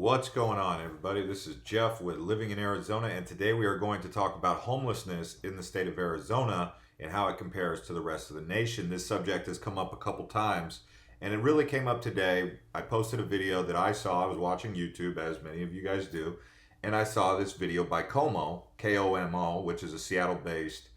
What's going on, everybody? This is Jeff with Living in Arizona, and today we are going to talk about homelessness in the state of Arizona and how it compares to the rest of the nation. This subject has come up a couple times, and it really came up today. I posted a video that I saw. I was watching YouTube, as many of you guys do, and I saw this video by Como, Komo, which is a Seattle-based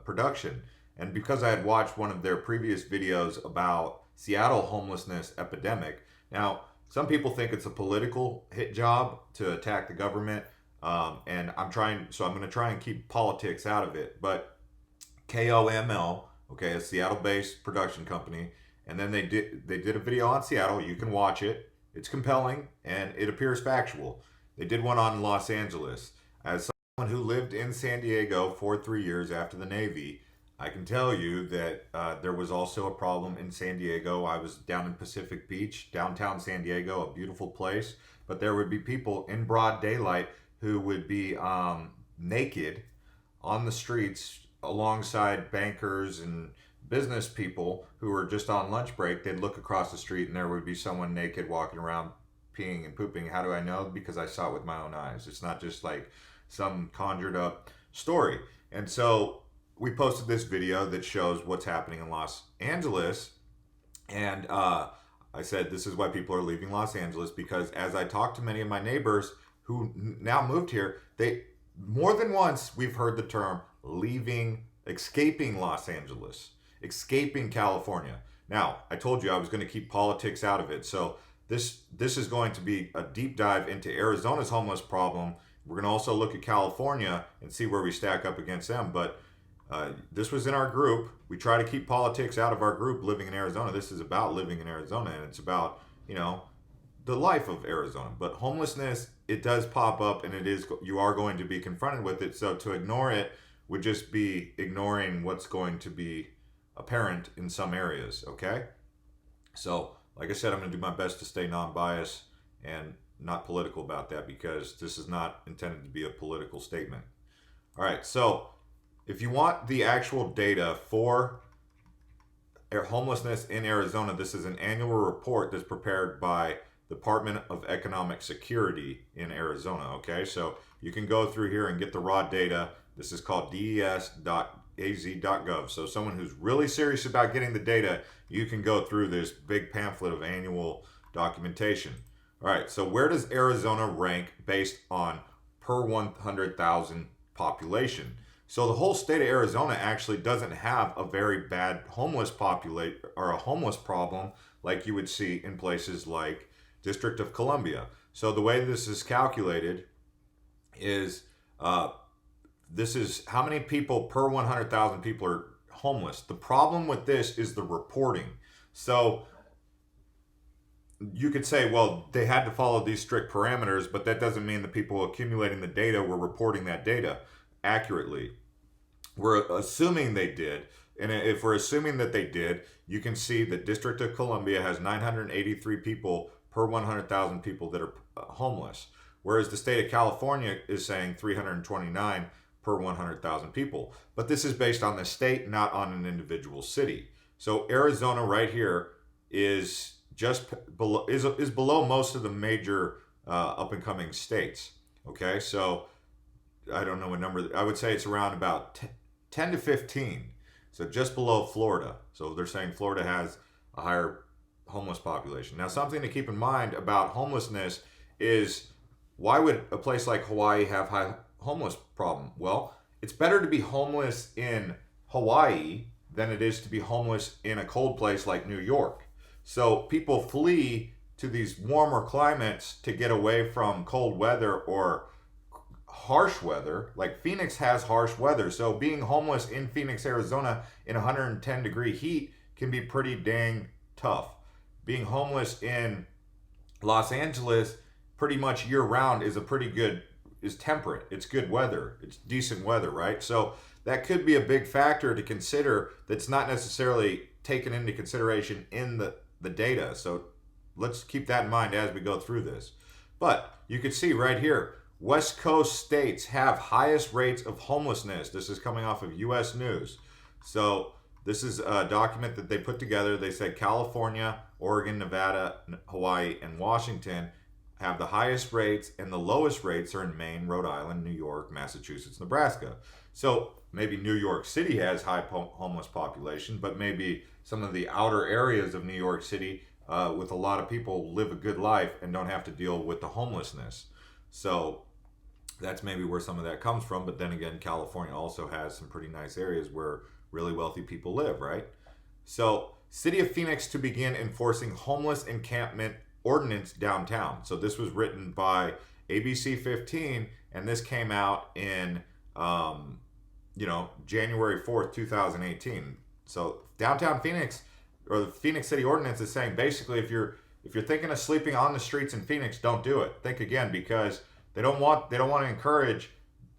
production. And because I had watched one of their previous videos about Seattle homelessness epidemic, now some people think it's a political hit job to attack the government, and I'm going to try and keep politics out of it. But KOML, okay, a Seattle-based production company, and then they did a video on Seattle. You can watch it. It's compelling and it appears factual. They did one on Los Angeles. As someone who lived in San Diego for 3 years after the Navy, I can tell you that there was also a problem in San Diego. I was down in Pacific Beach, downtown San Diego, a beautiful place. But there would be people in broad daylight who would be naked on the streets alongside bankers and business people who were just on lunch break. They'd look across the street and there would be someone naked walking around peeing and pooping. How do I know? Because I saw it with my own eyes. It's not just like some conjured up story. And so we posted this video that shows what's happening in Los Angeles. And I said, this is why people are leaving Los Angeles, because as I talked to many of my neighbors who now moved here, they more than once we've heard the term escaping Los Angeles, escaping California. Now, I told you I was going to keep politics out of it. So this is going to be a deep dive into Arizona's homeless problem. We're going to also look at California and see where we stack up against them. But this was in our group. We try to keep politics out of our group, Living in Arizona. This is about living in Arizona, and it's about, the life of Arizona. But homelessness, it does pop up, and you are going to be confronted with it. So to ignore it would just be ignoring what's going to be apparent in some areas, okay? So, like I said, I'm going to do my best to stay non-biased and not political about that, because this is not intended to be a political statement. All right, so if you want the actual data for homelessness in Arizona, this is an annual report that's prepared by the Department of Economic Security in Arizona. Okay, so you can go through here and get the raw data. This is called des.az.gov. So someone who's really serious about getting the data, you can go through this big pamphlet of annual documentation. All right, so where does Arizona rank based on per 100,000 population? So the whole state of Arizona actually doesn't have a very bad homeless population or a homeless problem like you would see in places like District of Columbia. So the way this is calculated is this is how many people per 100,000 people are homeless. The problem with this is the reporting. So you could say, well, they had to follow these strict parameters, but that doesn't mean the people accumulating the data were reporting that data accurately. We're assuming they did, and if we're assuming that they did, you can see that District of Columbia has 983 people per 100,000 people that are homeless, whereas the state of California is saying 329 per 100,000 people. But this is based on the state, not on an individual city. So Arizona right here is just below is below most of the major up and coming states. Okay, so I don't know what number. I would say it's around about 10 to 15. So just below Florida. So they're saying Florida has a higher homeless population. Now, something to keep in mind about homelessness is, why would a place like Hawaii have high homeless problem? Well, it's better to be homeless in Hawaii than it is to be homeless in a cold place like New York. So people flee to these warmer climates to get away from cold weather or harsh weather. Like Phoenix has harsh weather, so being homeless in Phoenix, Arizona in 110-degree heat can be pretty dang tough. Being homeless in Los Angeles pretty much year round is temperate. It's good weather. It's decent weather, right? So that could be a big factor to consider that's not necessarily taken into consideration in the data. So let's keep that in mind as we go through this. But you can see right here, West Coast states have highest rates of homelessness. This is coming off of U.S. News. So this is a document that they put together. They said California, Oregon, Nevada, Hawaii, and Washington have the highest rates, and the lowest rates are in Maine, Rhode Island, New York, Massachusetts, Nebraska. So maybe New York City has high homeless population, but maybe some of the outer areas of New York City with a lot of people live a good life and don't have to deal with the homelessness. So that's maybe where some of that comes from. But then again, California also has some pretty nice areas where really wealthy people live, right? So, City of Phoenix to begin enforcing homeless encampment ordinance downtown. So this was written by ABC 15, and this came out in, January 4th, 2018. So downtown Phoenix, or the Phoenix City Ordinance, is saying basically if you're thinking of sleeping on the streets in Phoenix, don't do it. Think again, because they don't want to encourage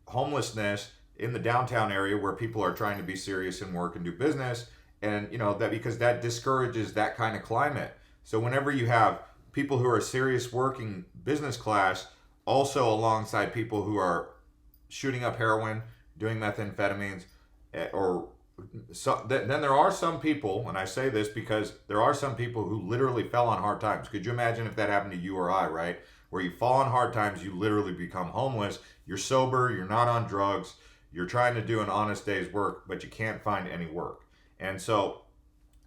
homelessness in the downtown area where people are trying to be serious and work and do business, and that because that discourages that kind of climate. So whenever you have people who are serious working business class also alongside people who are shooting up heroin, doing methamphetamines, then there are some people, and I say this because there are some people who literally fell on hard times. Could you imagine if that happened to you or I, right? Where you fall on hard times, you literally become homeless. You're sober, you're not on drugs, you're trying to do an honest day's work, but you can't find any work. And so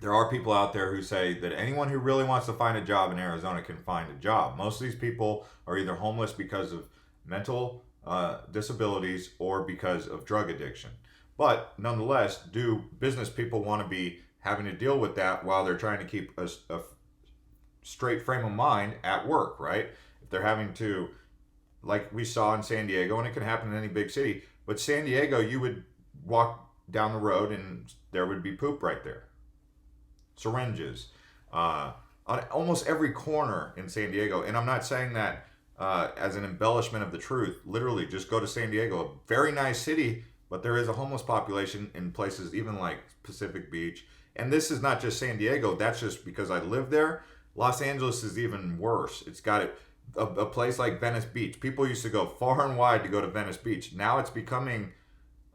there are people out there who say that anyone who really wants to find a job in Arizona can find a job. Most of these people are either homeless because of mental disabilities or because of drug addiction. But nonetheless, do business people want to be having to deal with that while they're trying to keep a straight frame of mind at work, right? If they're having to, like we saw in San Diego, and it can happen in any big city, but San Diego, you would walk down the road and there would be poop right there. Syringes. On almost every corner in San Diego. And I'm not saying that as an embellishment of the truth. Literally, just go to San Diego, a very nice city, but there is a homeless population in places even like Pacific Beach. And this is not just San Diego. That's just because I live there. Los Angeles is even worse. It's got a place like Venice Beach. People used to go far and wide to go to Venice Beach. Now it's becoming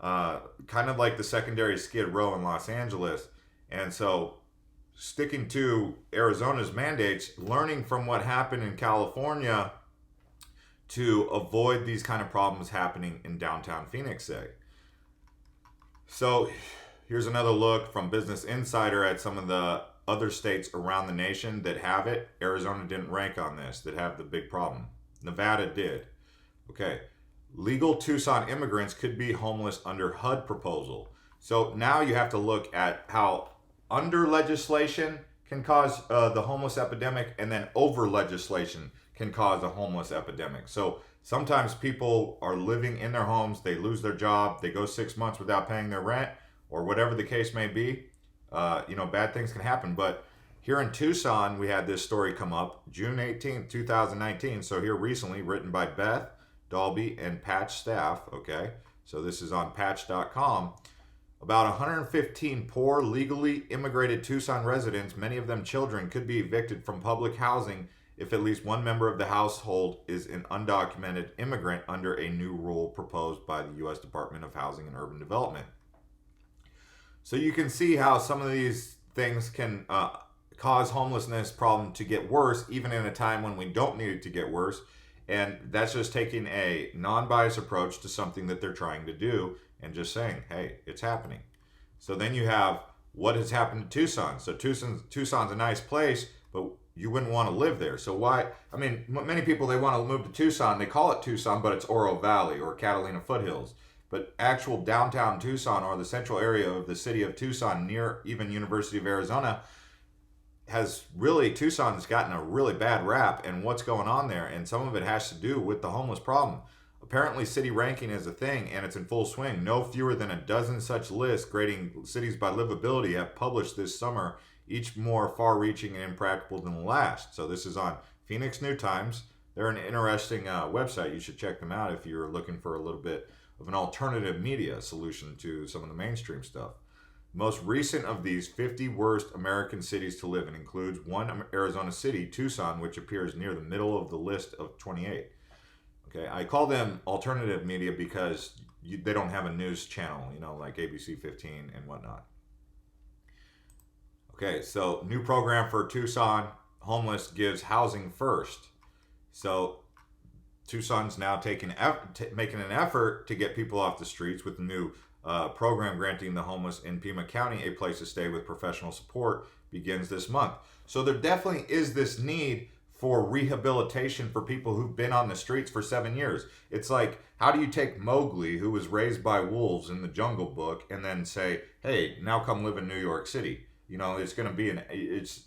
kind of like the secondary Skid Row in Los Angeles. And so sticking to Arizona's mandates, learning from what happened in California to avoid these kind of problems happening in downtown Phoenix, say. So here's another look from Business Insider at some of the other states around the nation that have it. Arizona didn't rank on this, that have the big problem. Nevada did. Okay. Legal Tucson immigrants could be homeless under HUD proposal. So now you have to look at how under legislation can cause the homeless epidemic, and then over legislation can cause a homeless epidemic. So sometimes people are living in their homes, they lose their job, they go 6 months without paying their rent, or whatever the case may be. Bad things can happen. But here in Tucson, we had this story come up June 18th, 2019. So here recently, written by Beth Dalby and Patch staff. Okay, so this is on patch.com. About 115 poor, legally immigrated Tucson residents, many of them children, could be evicted from public housing if at least one member of the household is an undocumented immigrant under a new rule proposed by the U.S. Department of Housing and Urban Development. So you can see how some of these things can cause homelessness problem to get worse, even in a time when we don't need it to get worse. And that's just taking a non-biased approach to something that they're trying to do and just saying, hey, it's happening. So then you have what has happened to Tucson. So Tucson's a nice place, but you wouldn't want to live there. So why? I mean, many people, they want to move to Tucson. They call it Tucson, but it's Oro Valley or Catalina Foothills. But actual downtown Tucson, or the central area of the city of Tucson, near even University of Arizona, Tucson's gotten a really bad rap, and what's going on there. And some of it has to do with the homeless problem. Apparently, city ranking is a thing, and it's in full swing. No fewer than a dozen such lists grading cities by livability have published this summer, each more far-reaching and impractical than the last. So this is on Phoenix New Times. They're an interesting website. You should check them out if you're looking for a little bit of an alternative media solution to some of the mainstream stuff. Most recent of these 50 worst American cities to live in includes one Arizona city, Tucson, which appears near the middle of the list of 28. Okay, I call them alternative media because they don't have a news channel, like ABC 15 and whatnot. Okay, so new program for Tucson homeless gives housing first. So Tucson's now making an effort to get people off the streets with the new program granting the homeless in Pima County a place to stay with professional support begins this month. So there definitely is this need for rehabilitation for people who've been on the streets for 7 years. It's like, how do you take Mowgli, who was raised by wolves in the Jungle Book, and then say, hey, now come live in New York City? You know, it's going to be it's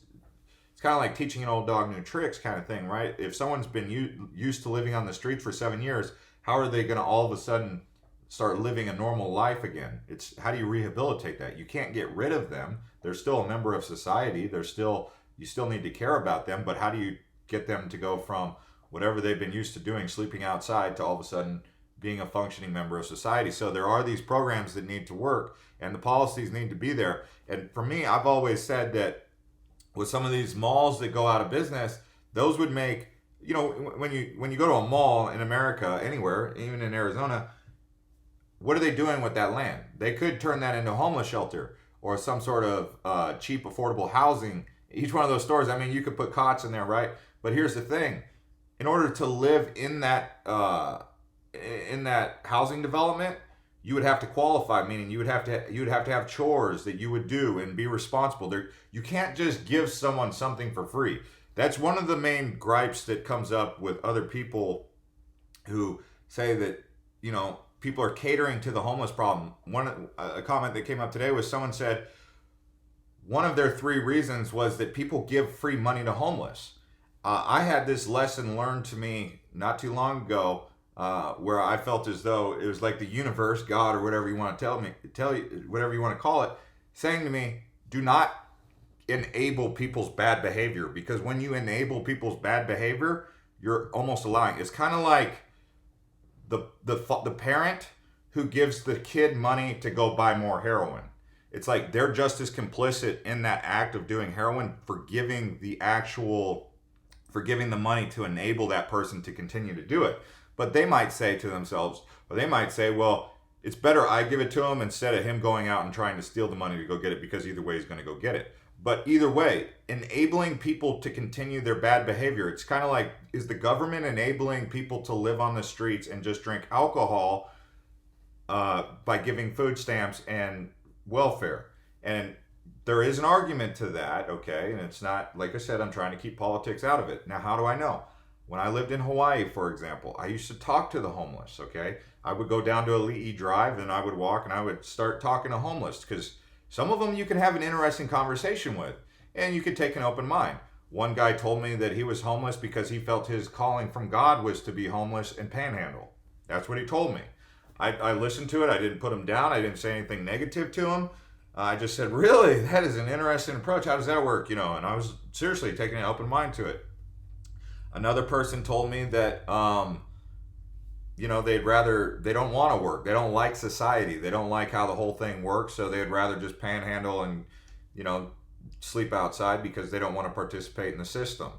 kind of like teaching an old dog new tricks kind of thing, right? If someone's been used to living on the streets for 7 years, how are they going to all of a sudden start living a normal life again? It's how do you rehabilitate that? You can't get rid of them. They're still a member of society. You still need to care about them, but how do you get them to go from whatever they've been used to doing, sleeping outside, to all of a sudden being a functioning member of society? So there are these programs that need to work, and the policies need to be there. And for me, I've always said that with some of these malls that go out of business, those would make, you know, when you go to a mall in America, anywhere, even in Arizona, what are they doing with that land? They could turn that into a homeless shelter or some sort of cheap, affordable housing. Each one of those stores, I mean, you could put cots in there, right? But here's the thing: in order to live in that housing development, you would have to qualify, meaning you would have to have chores that you would do and be responsible. You can't just give someone something for free. That's one of the main gripes that comes up with other people who say that, you know, people are catering to the homeless problem. A comment that came up today was someone said one of their 3 reasons was that people give free money to homeless. I had this lesson learned to me not too long ago, where I felt as though it was like the universe, God, or whatever you want to whatever you want to call it, saying to me, do not enable people's bad behavior, because when you enable people's bad behavior, you're almost allowing. It's kind of like the parent who gives the kid money to go buy more heroin. It's like they're just as complicit in that act of doing heroin for giving the money to enable that person to continue to do it. But they might say to themselves, or they might say, well, it's better I give it to him instead of him going out and trying to steal the money to go get it, because either way he's going to go get it. But either way, enabling people to continue their bad behavior, it's kind of like, is the government enabling people to live on the streets and just drink alcohol by giving food stamps and welfare? And there is an argument to that, okay? And it's not, like I said, I'm trying to keep politics out of it. Now, how do I know? When I lived in Hawaii, for example, I used to talk to the homeless, okay? I would go down to Ali'i Drive, and I would walk, and I would start talking to homeless, because some of them you can have an interesting conversation with, and you could take an open mind. One guy told me that he was homeless because he felt his calling from God was to be homeless and panhandle. That's what he told me. I listened to it. I didn't put him down. I didn't say anything negative to him. I just said, really? That is an interesting approach. How does that work? You know, and I was seriously taking an open mind to it. Another person told me that, you know, they don't want to work. They don't like society. They don't like how the whole thing works. So they'd rather just panhandle and, you know, sleep outside because they don't want to participate in the system.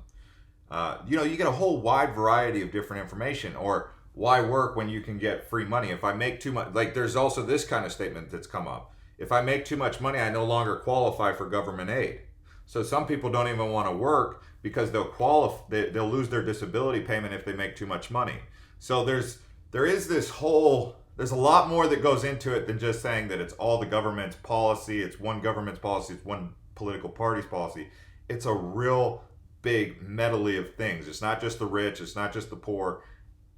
You know, you get a whole wide variety of different information. Or why work when you can get free money? If I make too much, like there's also this kind of statement that's come up. If I make too much money, I no longer qualify for government aid. So some people don't even want to work because they'll lose their disability payment if they make too much money. So there's a lot more that goes into it than just saying that it's all the government's policy, it's one government's policy, it's one political party's policy. It's a real big medley of things. It's not just the rich, it's not just the poor.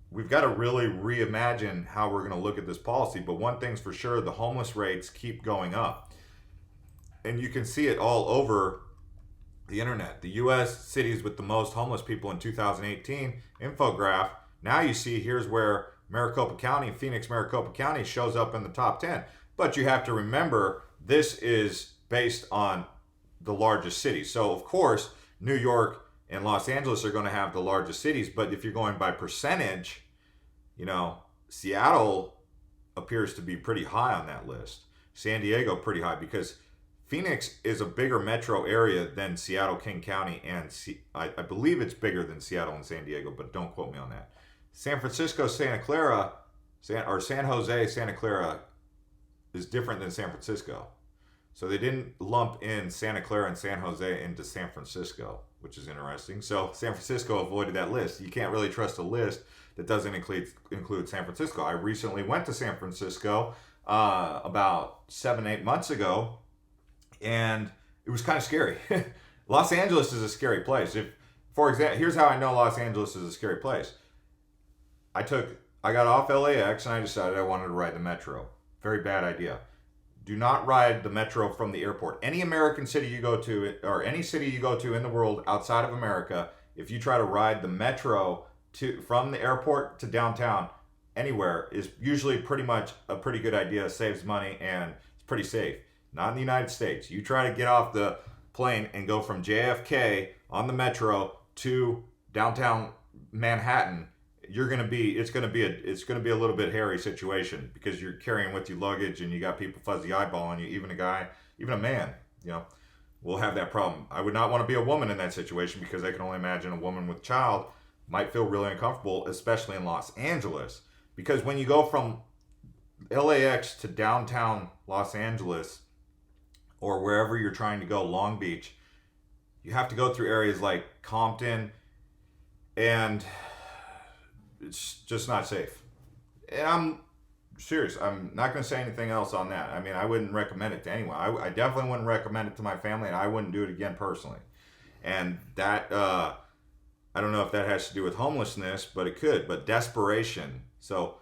We've got to really reimagine how we're going to look at this policy. But one thing's for sure, the homeless rates keep going up. And you can see it all over the internet. The U.S. cities with the most homeless people in 2018 infograph. Now you see here's where Phoenix Maricopa County shows up in the top 10. But you have to remember, this is based on the largest cities. So of course, New York and Los Angeles are going to have the largest cities. But if you're going by percentage, you know, Seattle appears to be pretty high on that list. San Diego pretty high, because Phoenix is a bigger metro area than Seattle, King County, and I believe it's bigger than Seattle and San Diego, but don't quote me on that. San Francisco, Santa Clara, San Jose, Santa Clara is different than San Francisco. So they didn't lump in Santa Clara and San Jose into San Francisco, which is interesting. So San Francisco avoided that list. You can't really trust a list that doesn't include San Francisco. I recently went to San Francisco about 7-8 months ago, and it was kind of scary. Los Angeles is a scary place. If, for example, here's how I know Los Angeles is a scary place. I got off LAX and I decided I wanted to ride the metro. Very bad idea. Do not ride the metro from the airport. Any American city you go to, or any city you go to in the world outside of America, if you try to ride the metro from the airport to downtown, anywhere, is usually pretty much a pretty good idea. Saves money and it's pretty safe. Not in the United States. You try to get off the plane and go from JFK on the metro to downtown Manhattan, it's gonna be a little bit hairy situation, because you're carrying with you luggage and you got people fuzzy eyeballing you. Even a man, will have that problem. I would not want to be a woman in that situation, because I can only imagine a woman with child might feel really uncomfortable, especially in Los Angeles. Because when you go from LAX to downtown Los Angeles, or wherever you're trying to go, Long Beach, you have to go through areas like Compton, and it's just not safe. And I'm serious. I'm not going to say anything else on that. I mean, I wouldn't recommend it to anyone. I definitely wouldn't recommend it to my family, and I wouldn't do it again personally. And that, I don't know if that has to do with homelessness, but it could. But desperation. So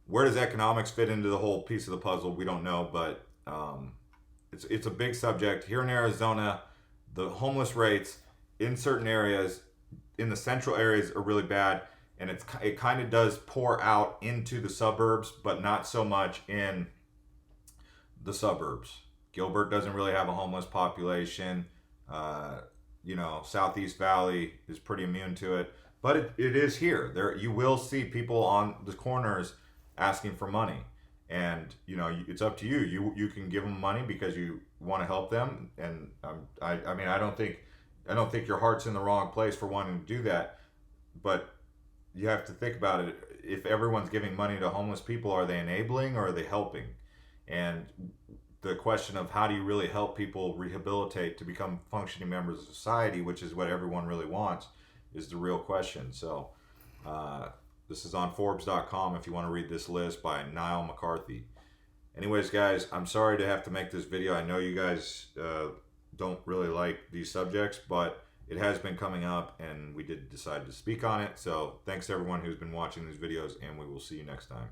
where does economics fit into the whole piece of the puzzle? We don't know, but it's a big subject. Here in Arizona, the homeless rates in certain areas, in the central areas, are really bad. And it kind of does pour out into the suburbs, but not so much in the suburbs. Gilbert doesn't really have a homeless population. Southeast Valley is pretty immune to it. But it is here. There, you will see people on the corners asking for money. And, it's up to you. You can give them money because you want to help them. And I don't think your heart's in the wrong place for wanting to do that. But you have to think about it. If everyone's giving money to homeless people, are they enabling or are they helping? And the question of how do you really help people rehabilitate to become functioning members of society, which is what everyone really wants, is the real question. So this is on Forbes.com if you want to read this list by Niall McCarthy. Anyways, guys, I'm sorry to have to make this video. I know you guys don't really like these subjects, but it has been coming up, and we did decide to speak on it. So thanks to everyone who's been watching these videos, and we will see you next time.